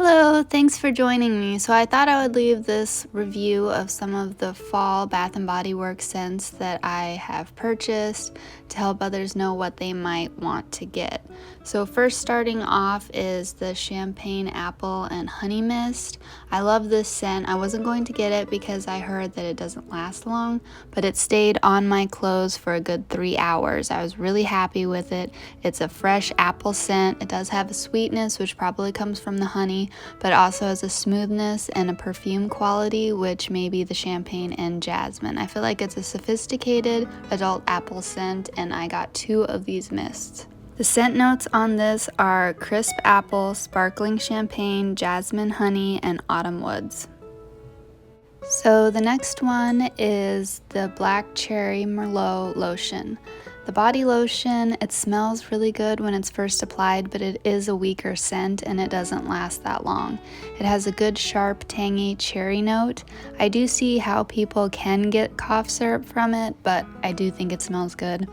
Hello, thanks for joining me. So I thought I would leave this review of some of the fall Bath & Body Works scents that I have purchased to help others know what they might want to get. So first starting off is the Champagne Apple and Honey Mist. I love this scent. I wasn't going to get it because I heard that it doesn't last long, but it stayed on my clothes for a good 3 hours. I was really happy with it. It's a fresh apple scent. It does have a sweetness, which probably comes from the honey, but also has a smoothness and a perfume quality, which may be the champagne and jasmine. I feel like it's a sophisticated adult apple scent, and I got 2 of these mists. The scent notes on this are crisp apple, sparkling champagne, jasmine honey, and autumn woods. So the next one is the Black Cherry Merlot lotion. The body lotion, it smells really good when it's first applied, but it is a weaker scent and it doesn't last that long. It has a good sharp, tangy cherry note. I do see how people can get cough syrup from it, but I do think it smells good.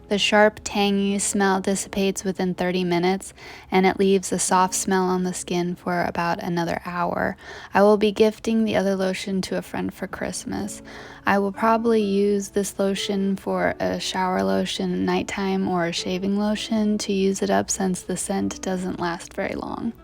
The sharp, tangy smell dissipates within 30 minutes, and it leaves a soft smell on the skin for about another hour. I will be gifting the other lotion to a friend for Christmas. I will probably use this lotion for a shower lotion at nighttime or a shaving lotion to use it up since the scent doesn't last very long.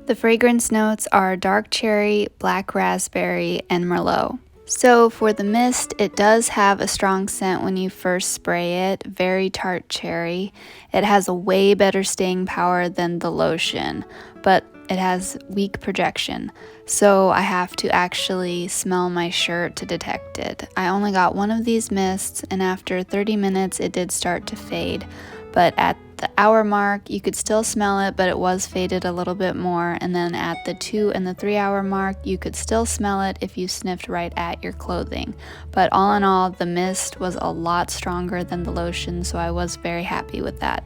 The fragrance notes are dark cherry, black raspberry, and Merlot. So for the mist, it does have a strong scent when you first spray it, very tart cherry. It has a way better staying power than the lotion, but it has weak projection. So I have to actually smell my shirt to detect it. I only got 1 of these mists, and after 30 minutes it did start to fade, but at the hour mark you could still smell it, but it was faded a little bit more, and then at the 2 and the 3 hour mark you could still smell it if you sniffed right at your clothing. But all in all, the mist was a lot stronger than the lotion, so I was very happy with that.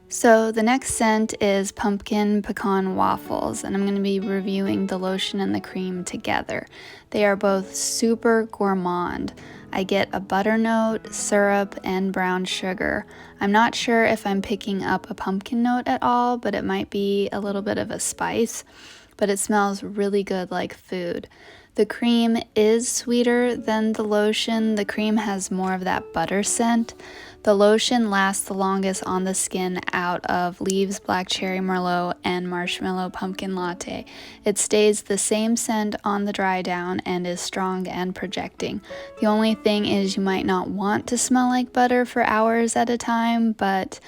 So the next scent is Pumpkin Pecan Waffles, and I'm going to be reviewing the lotion and the cream together. They are both super gourmand. I get a butter note, syrup, and brown sugar. I'm not sure if I'm picking up a pumpkin note at all, but it might be a little bit of a spice, but it smells really good like food. The cream is sweeter than the lotion. The cream has more of that butter scent. The lotion lasts the longest on the skin out of Leaves Black Cherry Merlot and Marshmallow Pumpkin Latte. It stays the same scent on the dry down and is strong and projecting. The only thing is you might not want to smell like butter for hours at a time, but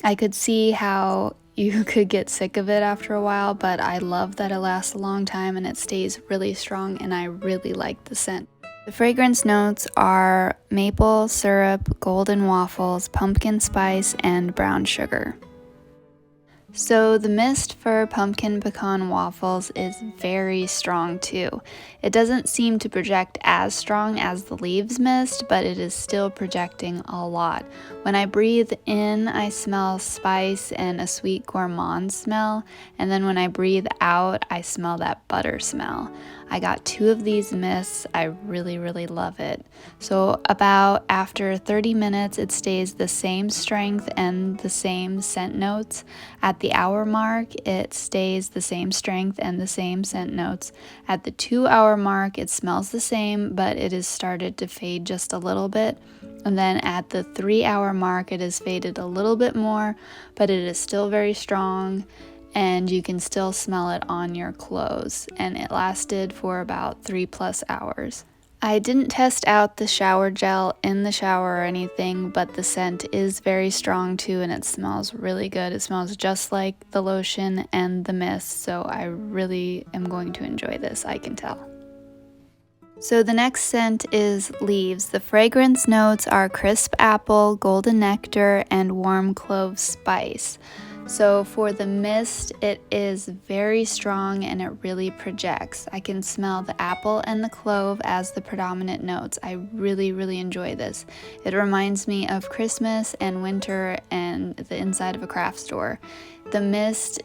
I could see how you could get sick of it after a while, but I love that it lasts a long time and it stays really strong, and I really like the scent. The fragrance notes are maple syrup, golden waffles, pumpkin spice, and brown sugar. So the mist for Pumpkin Pecan Waffles is very strong too. It doesn't seem to project as strong as the Leaves mist, but it is still projecting a lot. When I breathe in, I smell spice and a sweet gourmand smell, and then when I breathe out, I smell that butter smell. I got 2 of these mists. I really love it. So about after 30 minutes, it stays the same strength and the same scent notes. At the hour mark, it stays the same strength and the same scent notes. At the 2 hour mark, it smells the same, but it has started to fade just a little bit. And then at the 3 hour mark, it has faded a little bit more, but it is still very strong, and you can still smell it on your clothes, and it lasted for about 3+ hours. I didn't test out the shower gel in the shower or anything, but the scent is very strong too, and it smells really good. It smells just like the lotion and the mist, so I really am going to enjoy this, I can tell. So the next scent is Leaves. The fragrance notes are crisp apple, golden nectar, and warm clove spice. So for the mist, it is very strong and it really projects. I can smell the apple and the clove as the predominant notes. I really enjoy this. It reminds me of Christmas and winter and the inside of a craft store. The mist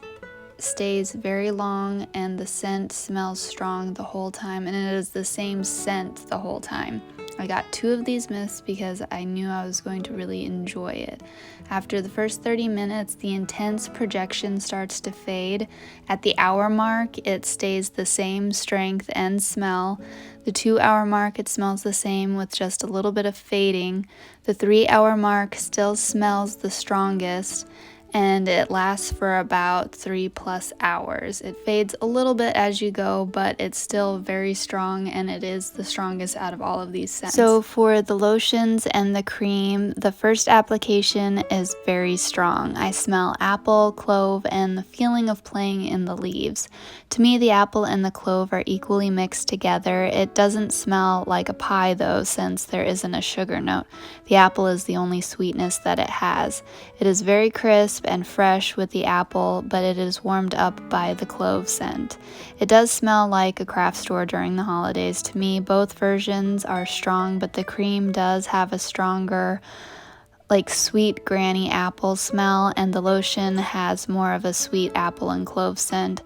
stays very long and the scent smells strong the whole time, and it is the same scent the whole time. I got 2 of these mists because I knew I was going to really enjoy it. After the first 30 minutes, the intense projection starts to fade. At the hour mark, it stays the same strength and smell. The 2-hour mark, it smells the same with just a little bit of fading. The 3-hour mark still smells the strongest, and it lasts for about 3+ hours. It fades a little bit as you go, but it's still very strong, and it is the strongest out of all of these scents. So for the lotions and the cream, the first application is very strong. I smell apple, clove, and the feeling of playing in the leaves. To me, the apple and the clove are equally mixed together. It doesn't smell like a pie though, since there isn't a sugar note. The apple is the only sweetness that it has. It is very crisp and fresh with the apple, but it is warmed up by the clove scent. It does smell like a craft store during the holidays. To me, both versions are strong, but the cream does have a stronger, like sweet granny apple smell, and the lotion has more of a sweet apple and clove scent.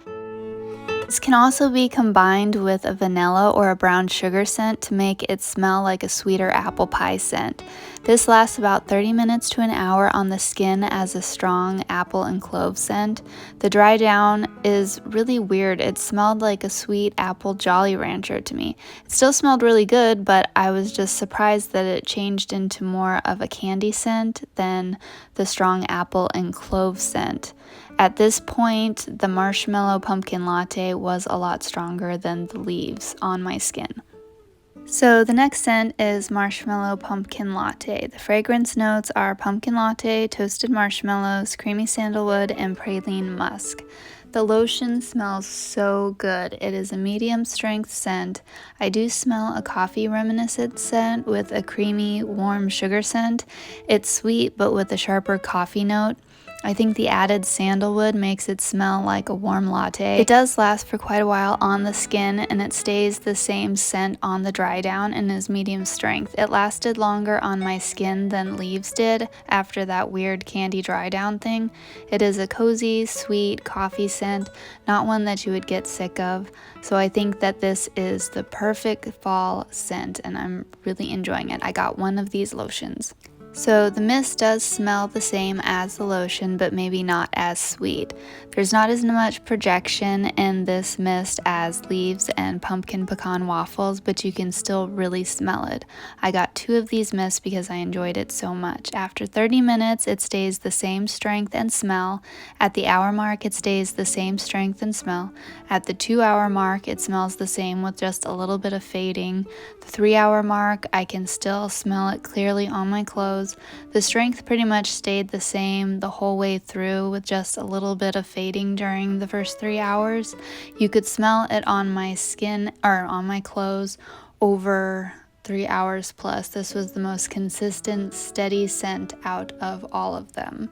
This can also be combined with a vanilla or a brown sugar scent to make it smell like a sweeter apple pie scent. This lasts about 30 minutes to an hour on the skin as a strong apple and clove scent. The dry down is really weird. It smelled like a sweet apple Jolly Rancher to me. It still smelled really good, but I was just surprised that it changed into more of a candy scent than the strong apple and clove scent. At this point, the marshmallow pumpkin latte was a lot stronger than the leaves on my skin. So the next scent is marshmallow pumpkin latte. The fragrance notes are pumpkin latte, toasted marshmallows, creamy sandalwood, and praline musk. The lotion smells so good. It is a medium strength scent. I do smell a coffee reminiscent scent with a creamy, warm sugar scent. It's sweet but with a sharper coffee note. I think the added sandalwood makes it smell like a warm latte. It does last for quite a while on the skin, and it stays the same scent on the dry down and is medium strength. It lasted longer on my skin than leaves did after that weird candy dry down thing. It is a cozy, sweet coffee scent, not one that you would get sick of. So I think that this is the perfect fall scent, and I'm really enjoying it. I got 1 of these lotions. So the mist does smell the same as the lotion, but maybe not as sweet. There's not as much projection in this mist as leaves and pumpkin pecan waffles, but you can still really smell it. I got 2 of these mists because I enjoyed it so much. After 30 minutes, it stays the same strength and smell. At the hour mark, it stays the same strength and smell. At the 2-hour mark, it smells the same with just a little bit of fading. The 3-hour mark, I can still smell it clearly on my clothes. The strength pretty much stayed the same the whole way through with just a little bit of fading during the first 3 hours. You could smell it on my skin or on my clothes over 3 hours plus. This was the most consistent, steady scent out of all of them.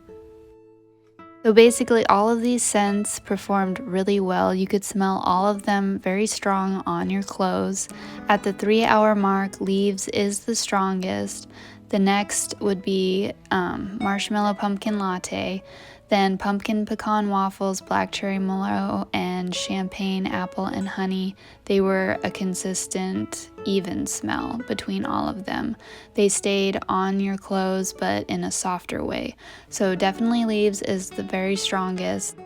So basically all of these scents performed really well. You could smell all of them very strong on your clothes. At the 3-hour mark, leaves is the strongest. The next would be marshmallow pumpkin latte, then pumpkin pecan waffles, black cherry Merlot, and champagne apple and honey. They were a consistent, even smell between all of them. They stayed on your clothes, but in a softer way. So definitely leaves is the very strongest.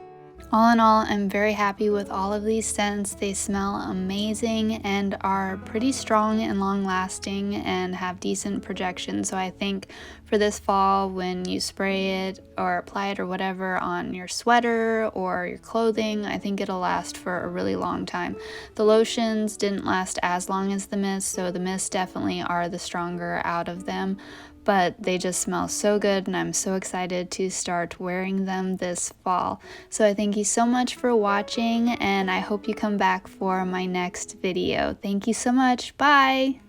All in all, I'm very happy with all of these scents. They smell amazing and are pretty strong and long lasting and have decent projection. So I think for this fall, when you spray it or apply it or whatever on your sweater or your clothing, I think it'll last for a really long time. The lotions didn't last as long as the mist, so the mist definitely are the stronger out of them. But they just smell so good, and I'm so excited to start wearing them this fall. So I thank you so much for watching, and I hope you come back for my next video. Thank you so much. Bye!